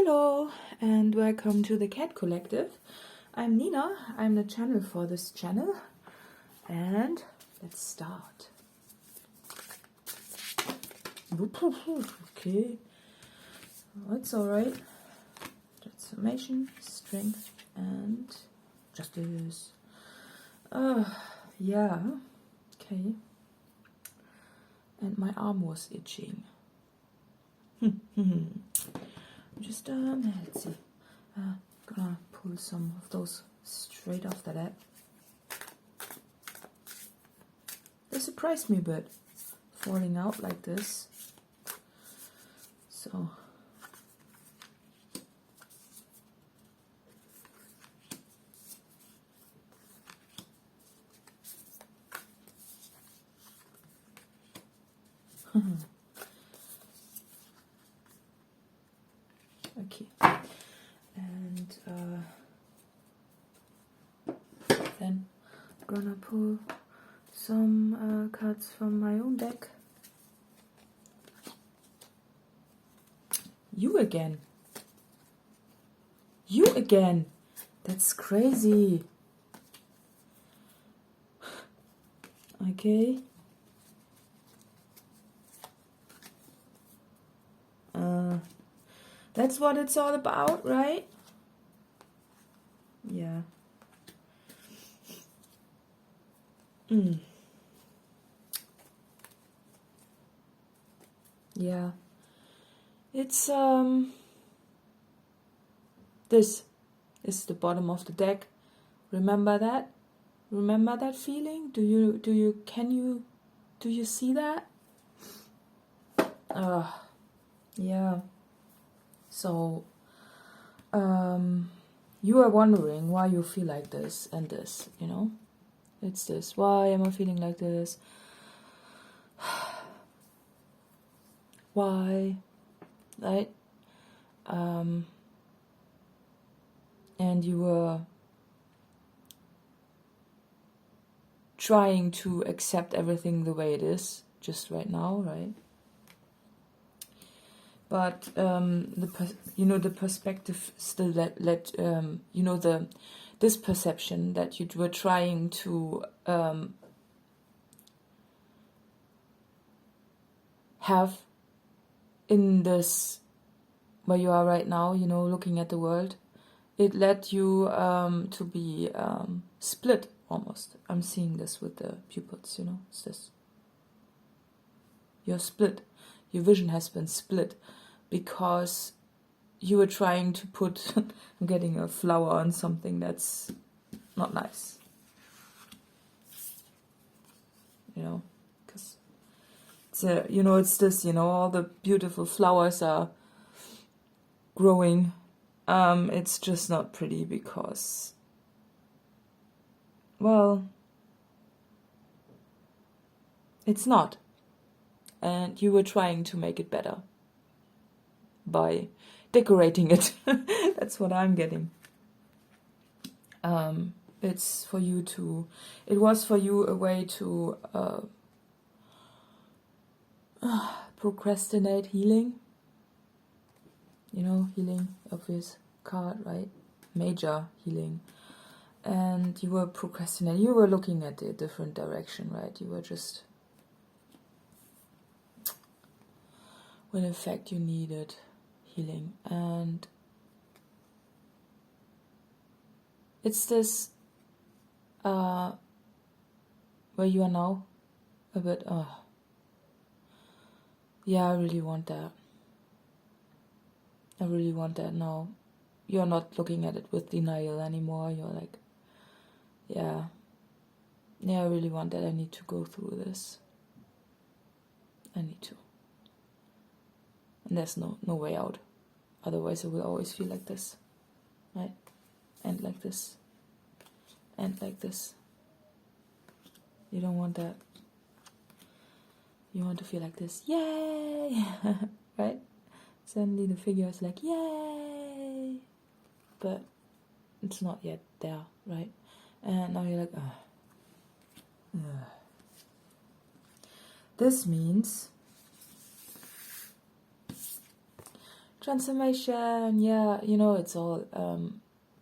Hello and welcome to the Cat Collective. I'm Nina, I'm the channel for this channel, and let's start. Okay, that's alright. Transformation, strength, and justice. Yeah, okay. And my arm was itching. Just let's see. Gonna pull some of those straight after that. They surprised me a bit, falling out like this. So okay, and then I'm gonna pull some cards from my own deck. You again. You again. That's crazy. Okay. That's what it's all about, right? Yeah. Yeah. It's this is the bottom of the deck. Remember that? Remember that feeling? Do you see that? Yeah. So you are wondering why you feel like this and this, you know? It's this. Why am I feeling like this? Why? Right? And you were trying to accept everything the way it is just right now, right? But the perspective still this perception that you were trying to have in this where you are right now, looking at the world, it led you to be split almost. I'm seeing this with the pupils, it's this. You're split. Your vision has been split because you were trying to put I'm getting a flower on something that's not nice. Because it's this, all the beautiful flowers are growing. It's just not pretty because, well, it's not. And you were trying to make it better by decorating it. That's what I'm getting. It was for you a way to procrastinate healing. Healing, obvious card, right? Major healing. And you were procrastinating. You were looking at a different direction, right? You were just, when in fact you needed healing. And it's this where you are now a bit, yeah, I really want that. I really want that now. You're not looking at it with denial anymore. You're like, yeah, I really want that. I need to go through this. I need to. And there's no way out. Otherwise I will always feel like this. Right? And like this. And like this. You don't want that. You want to feel like this. Yay! Right? Suddenly the figure is like, yay! But it's not yet there, right? And now you're like, This means transformation. Yeah, you know, it's all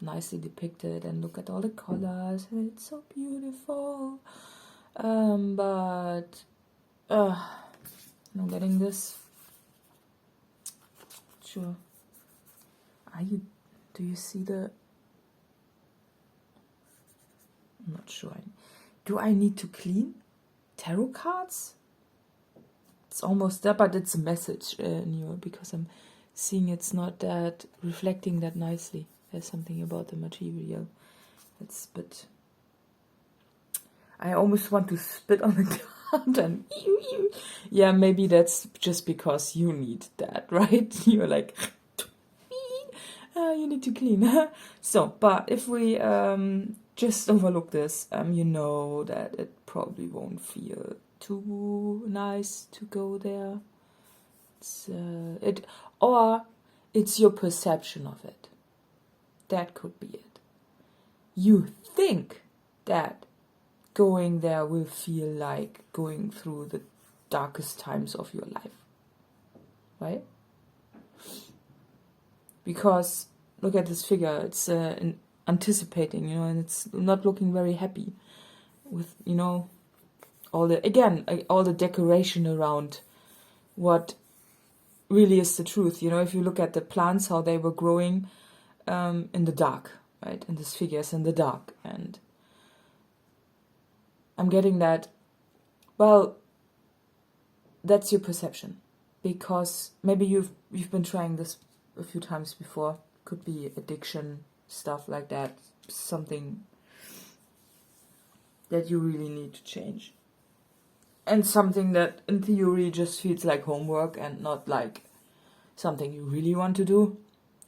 nicely depicted, and look at all the colors, and it's so beautiful. But I'm getting this. Sure. Do you see the... I'm not sure. Do I need to clean tarot cards? It's almost there, but it's a message in you, because I'm seeing it's not that reflecting that nicely. There's something about the material. It's a bit... I almost want to spit on the card and... Yeah, maybe that's just because you need that, right? You're like... you need to clean. So, but if we just overlook this, you know that it probably won't feel too nice to go there. Or it's your perception of it. That could be it. You think that going there will feel like going through the darkest times of your life, right? Because look at this figure, it's anticipating, you know, and it's not looking very happy with, you know, all the decoration around what really is the truth. You know, if you look at the plants, how they were growing in the dark, right? And this figure's in the dark, and I'm getting that, well, that's your perception, because maybe you've been trying this a few times before. Could be addiction, stuff like that, something that you really need to change. And something that in theory just feels like homework and not like something you really want to do,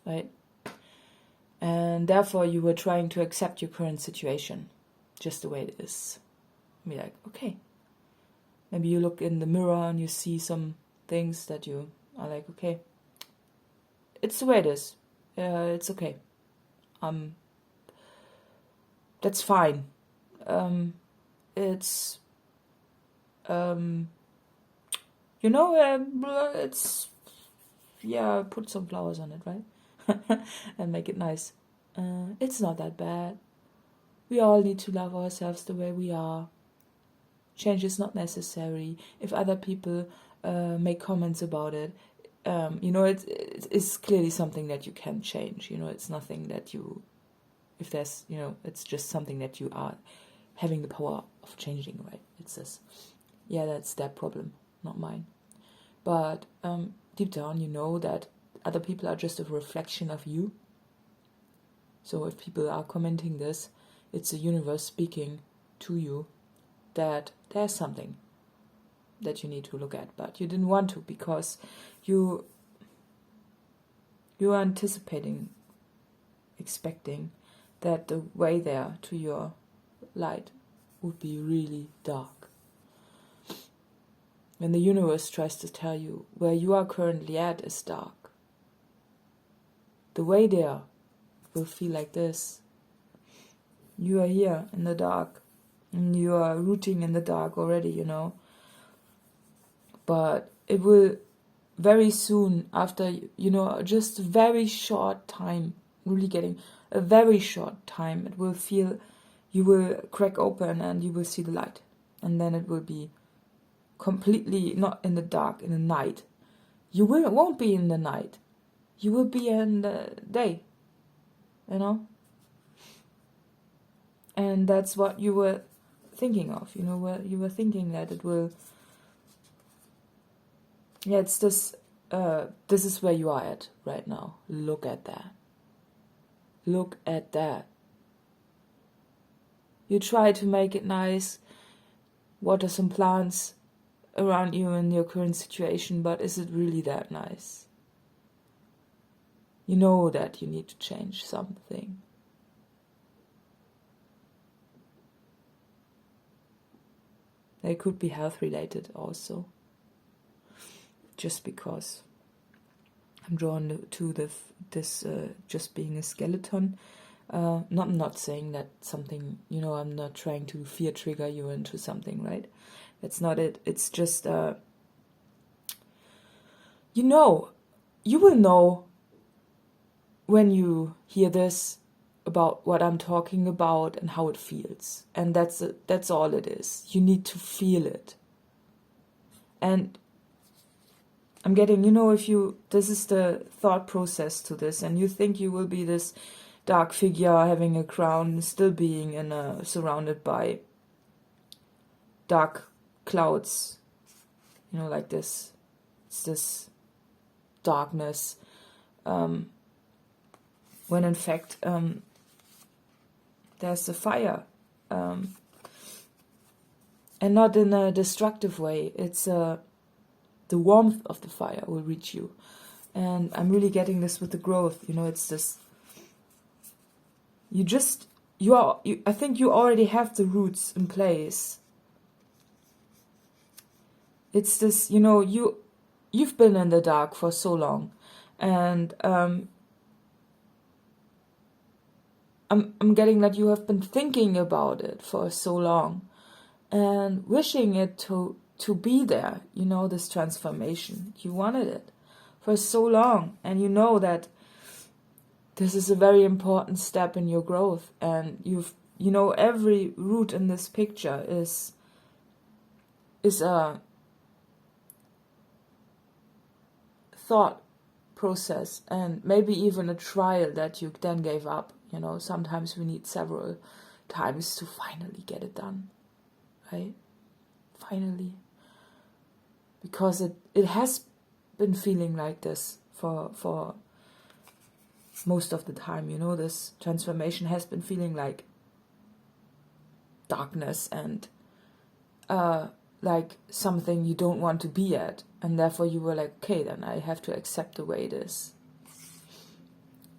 right? And therefore you were trying to accept your current situation just the way it is. Be like, okay. Maybe you look in the mirror and you see some things that you are like, okay, it's the way it is. It's okay. That's fine. It's you know, it's, yeah, put some flowers on it, right? And make it nice. It's not that bad. We all need to love ourselves the way we are. Change is not necessary. If other people make comments about it, you know, it's clearly something that you can change. You know, it's nothing that you, if there's, you know, it's just something that you are having the power of changing, right? It says, yeah, that's their problem, not mine. But deep down, you know that other people are just a reflection of you. So if people are commenting this, it's the universe speaking to you that there's something that you need to look at, but you didn't want to, because you are anticipating, expecting that the way there to your light would be really dark. When the universe tries to tell you where you are currently at is dark, the way there will feel like this. You are here in the dark, and you are rooting in the dark already, you know. But it will very soon, after, you know, just a very short time, really getting a very short time, it will feel, you will crack open and you will see the light. And then it will be completely not in the dark, in the night. You won't be in the night. You will be in the day, you know. And that's what you were thinking of, you know, where you were thinking that it will, yeah, it's this, this is where you are at right now. Look at that. Look at that. You try to make it nice, water some plants around you in your current situation, but is it really that nice? You know that you need to change something. They could be health related also. Just because I'm drawn to this just being a skeleton. I'm not saying that something, you know, I'm not trying to fear trigger you into something, right? That's not it. It's just, you know, you will know when you hear this about what I'm talking about and how it feels. And that's all it is. You need to feel it. And I'm getting, this is the thought process to this, and you think you will be this dark figure having a crown, still being surrounded by dark clouds, like this. It's this darkness. When in fact, there's a fire. And not in a destructive way. It's the warmth of the fire will reach you. And I'm really getting this with the growth. It's this. I think you already have the roots in place. It's this, you've been in the dark for so long. And I'm getting that you have been thinking about it for so long. And wishing it to be there, this transformation. You wanted it for so long. And you know that this is a very important step in your growth. And every root in this picture is a thought process, and maybe even a trial that you then gave up. Sometimes we need several times to finally get it done, right? Finally. Because it has been feeling like this for most of the time, this transformation has been feeling like darkness and like something you don't want to be at, and therefore you were like, okay, then I have to accept the way it is.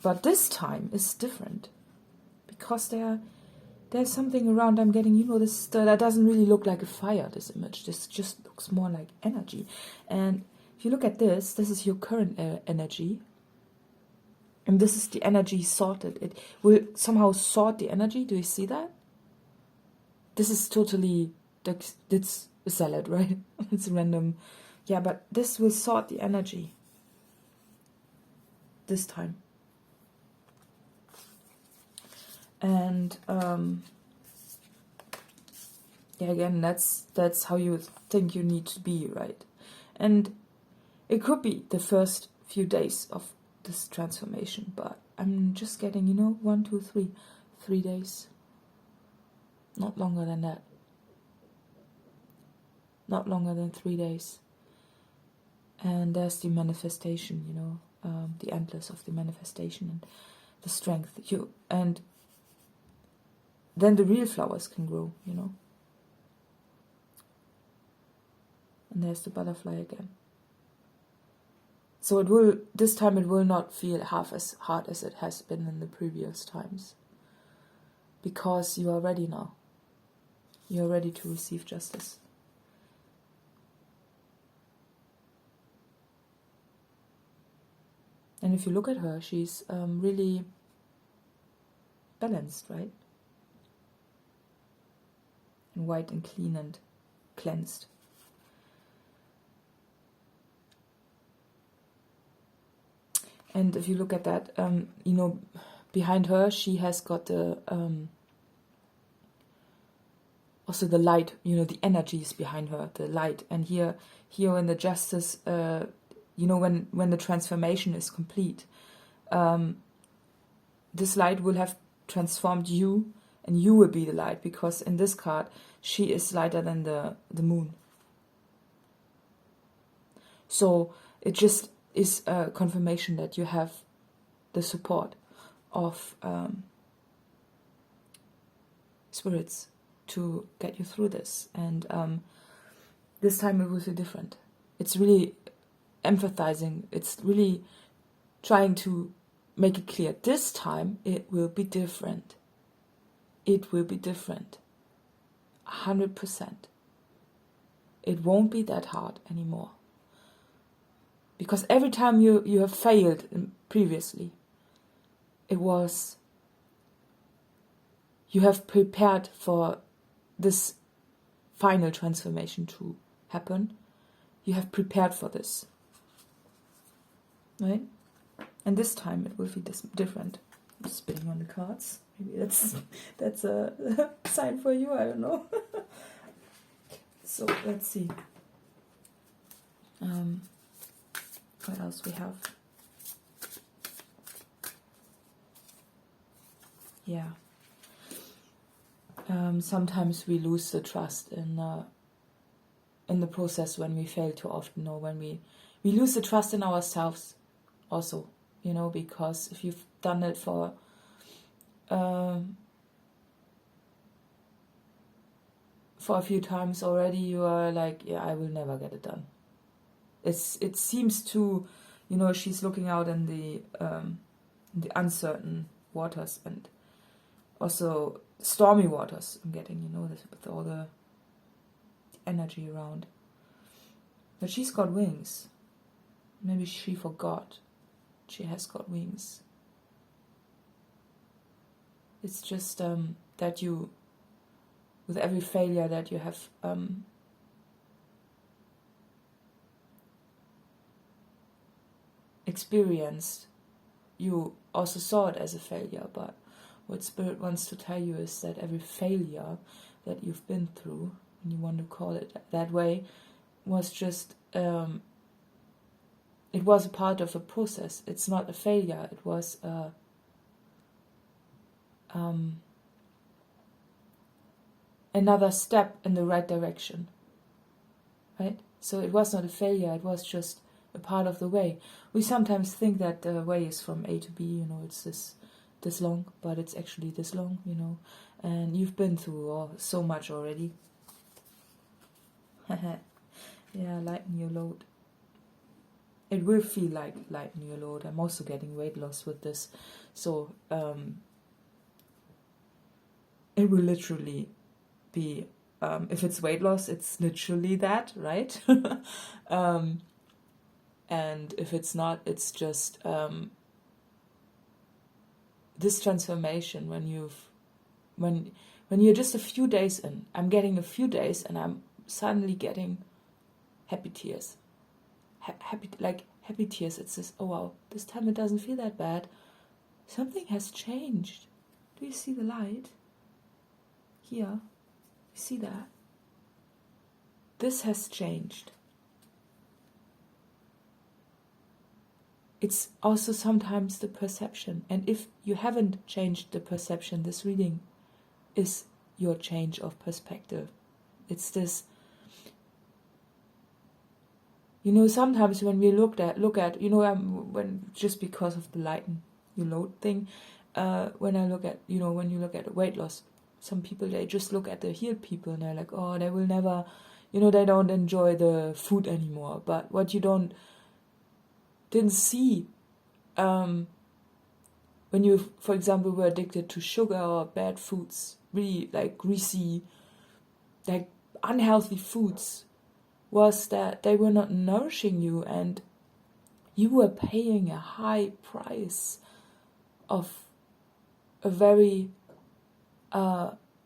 But this time is different, because there's something around. I'm getting, that doesn't really look like a fire, this image. This just looks more like energy. And if you look at this is your current energy. And this is the energy sorted. It will somehow sort the energy. Do you see that? This is totally, it's a salad, right? It's random. Yeah, but this will sort the energy. This time. And again, that's how you think you need to be, right? And it could be the first few days of this transformation, but I'm just getting, 1, 2, 3, 3 days. Not longer than that. Not longer than 3 days. And there's the manifestation, the endless of the manifestation and the strength. And then the real flowers can grow, And there's the butterfly again. So this time it will not feel half as hard as it has been in the previous times. Because you are ready now. You are ready to receive justice. And if you look at her, she's really balanced, right? And white and clean and cleansed. And if you look at that, behind her, she has got the also the light, the energy is behind her, the light. And here in the justice, when the transformation is complete, this light will have transformed you, and you will be the light, because in this card, she is lighter than the moon. So it just is a confirmation that you have the support of spirits to get you through this. And this time it will feel different. It's really empathizing. It's really trying to make it clear. This time it will be different. It will be different. 100%. It won't be that hard anymore. Because every time you have failed previously, it was, you have prepared for this final transformation to happen. You have prepared for this. Right? And this time it will be different. I'm spitting on the cards. Maybe that's a sign for you, I don't know. So let's see. What else we have? Yeah. Sometimes we lose the trust in the process when we fail too often, or when we lose the trust in ourselves also, you know, because if you've done it for a few times already, you are like, yeah, I will never get it done. It seems to, you know, she's looking out in the uncertain waters and also stormy waters. I'm getting, you know, this, with all the energy around. But she's got wings. Maybe she forgot she has got wings. It's just that you, with every failure that you have experienced, you also saw it as a failure. But what Spirit wants to tell you is that every failure that you've been through, when you want to call it that way, was just, it was a part of a process. It's not a failure. It was another step in the right direction, right? So it was not a failure. It was just a part of the way. We sometimes think that the way is from A to B, you know, it's this long, but it's actually this long, you know, and you've been through so much already. Yeah, lighten your load. It will feel like lighten your load. I'm also getting weight loss with this, so it will literally be, if it's weight loss, it's literally that, right? And if it's not, it's just this transformation when you're just a few days in. I'm getting a few days and I'm suddenly getting happy tears. Happy tears. It's this, oh wow, this time it doesn't feel that bad. Something has changed. Do you see the light? Here. You see that? This has changed. It's also sometimes the perception. And if you haven't changed the perception, this reading is your change of perspective. It's this, you know, sometimes when we look at, you know, when just because of the lighten your load thing, when I look at, you know, when you look at weight loss, some people, they just look at the healed people and they're like, oh, they will never, you know, they don't enjoy the food anymore. But what you didn't see, when you, for example, were addicted to sugar or bad foods, really like greasy, like unhealthy foods, was that they were not nourishing you and you were paying a high price of a very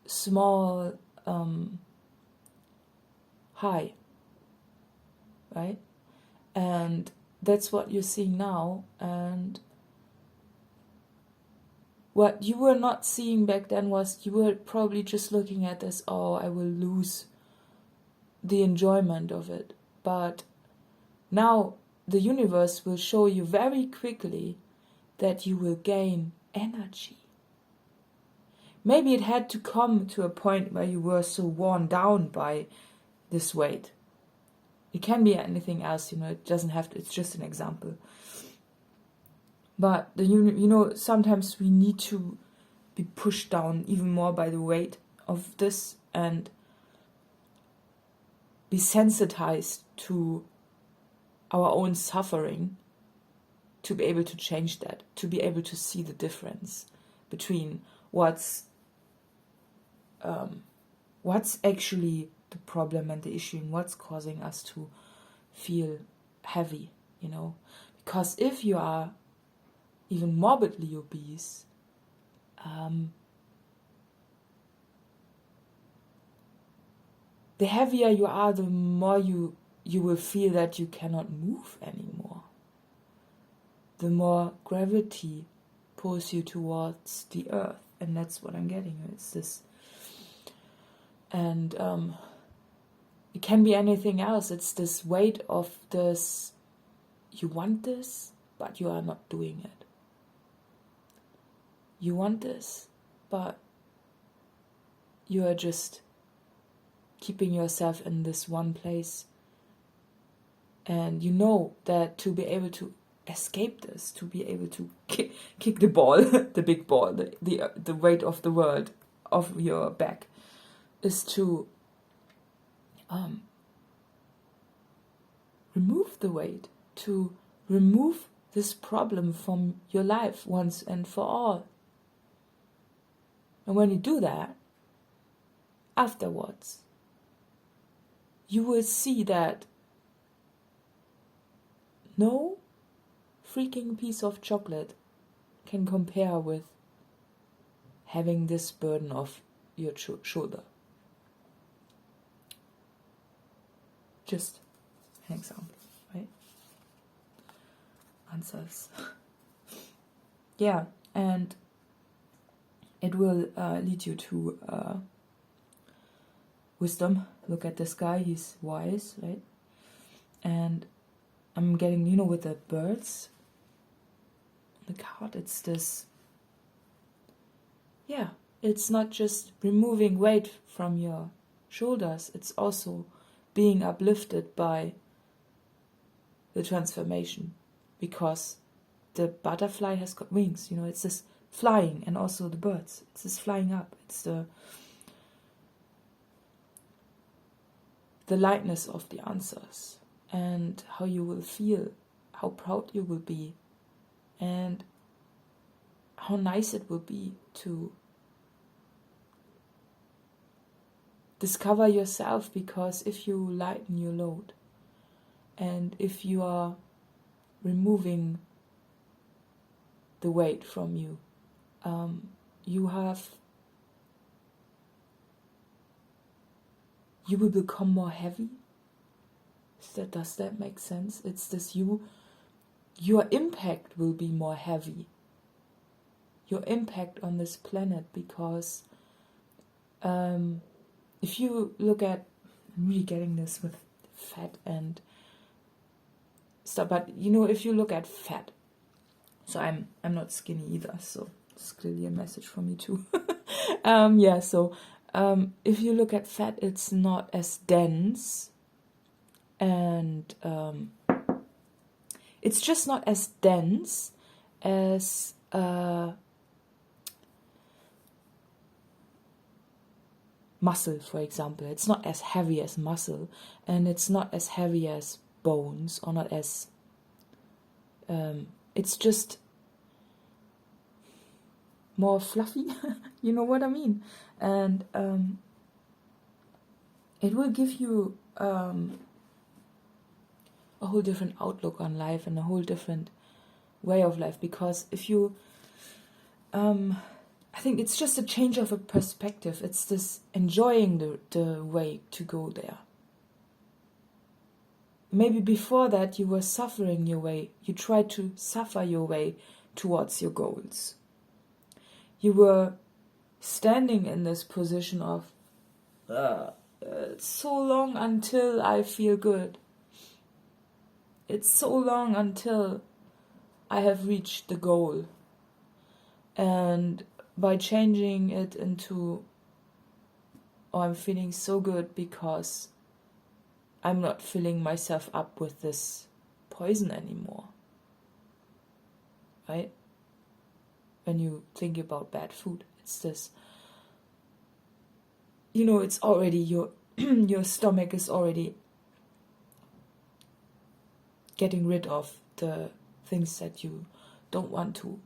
small high, right? And that's what you're seeing now. And what you were not seeing back then was you were probably just looking at this, oh, I will lose the enjoyment of it. But now the universe will show you very quickly that you will gain energy. Maybe it had to come to a point where you were so worn down by this weight. It can be anything else, you know, it doesn't have to, it's just an example. But, you know, sometimes we need to be pushed down even more by the weight of this and be sensitized to our own suffering to be able to change that, to be able to see the difference between what's actually the problem and the issue and what's causing us to feel heavy, you know. Because if you are even morbidly obese, the heavier you are, the more you will feel that you cannot move anymore. the more gravity pulls you towards the earth. And that's what I'm getting. It's this. And it can be anything else. It's this weight of this, you want this, but you are not doing it. You want this, but you are just keeping yourself in this one place. And you know that to be able to escape this, to be able to kick the ball, the big ball, the weight of the world off your back, is to remove the weight, to remove this problem from your life once and for all. And when you do that, afterwards, you will see that no freaking piece of chocolate can compare with having this burden off your shoulder. Just an example, right? Answers. Yeah, and it will lead you to wisdom. Look at this guy, he's wise, right? And I'm getting, you know, with the birds, the card, it's this, yeah, it's not just removing weight from your shoulders, it's also being uplifted by the transformation, because the butterfly has got wings, you know, it's this flying, and also the birds, it's this flying up, it's the lightness of the answers, and how you will feel, how proud you will be, and how nice it will be to discover yourself, because if you lighten your load, and if you are removing the weight from you, you will become more heavy. Does that make sense? It's this, your impact will be more heavy. Your impact on this planet, because if you look at, I'm really getting this with fat and stuff, but you know, if you look at fat, so I'm not skinny either, so it's clearly a message for me too. Yeah, so if you look at fat, it's not as dense, and it's just not as dense as muscle, for example. It's not as heavy as muscle, and it's not as heavy as bones, or not as it's just more fluffy. You know what I mean? And it will give you a whole different outlook on life, and a whole different way of life, because if you I think it's just a change of a perspective. It's this enjoying the way to go there. Maybe before that you were suffering your way. You tried to suffer your way towards your goals. You were standing in this position of it's so long until I feel good. It's so long until I have reached the goal. And by changing it into, oh, I'm feeling so good because I'm not filling myself up with this poison anymore. Right? When you think about bad food, it's this, you know, it's already your stomach is already getting rid of the things that you don't want to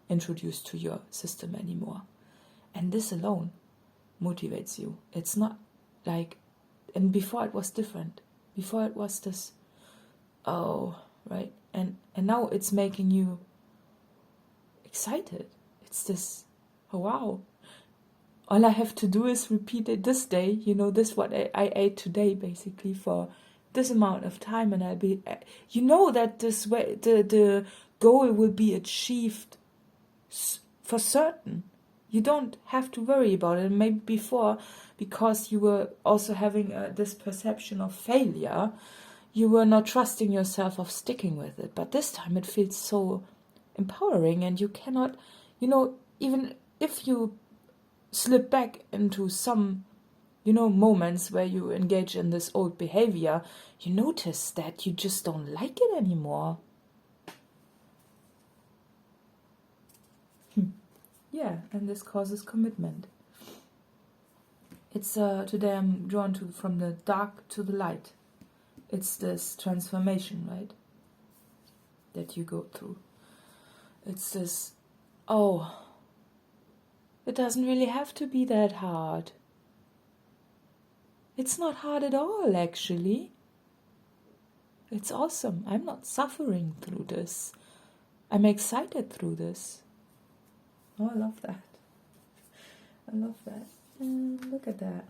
introduce to your system anymore. And this alone motivates you. It's not like, and before it was different. Before it was this, oh, right? And now it's making you excited. It's this, oh wow. All I have to do is repeat it this day, you know, this what I ate today basically for this amount of time, and I'll be, you know, that this way, the goal will be achieved for certain. You don't have to worry about it. Maybe before, because you were also having this perception of failure, you were not trusting yourself of sticking with it. But this time it feels so empowering, and you cannot, even if you slip back into some, moments where you engage in this old behavior, you notice that you just don't like it anymore. Yeah, and this causes commitment. It's today I'm drawn to from the dark to the light. It's this transformation, right? That you go through. It's this, it doesn't really have to be that hard. It's not hard at all, actually. It's awesome. I'm not suffering through this. I'm excited through this. Oh, I love that. I love that. And look at that.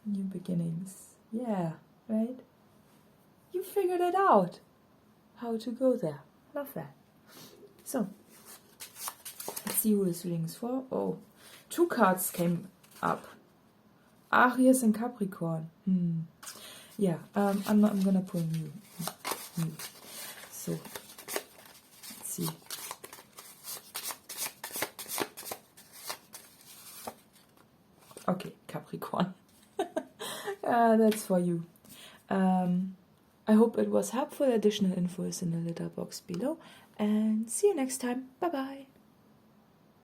New beginnings. Yeah, right? You figured it out. How to go there. Love that. So, let's see who this reading is for. Oh, 2 cards came up. Aries and Capricorn. Yeah, I'm gonna pull new. So, let's see. Okay, Capricorn. That's for you. I hope it was helpful. Additional info is in the letter box below. And see you next time. Bye bye.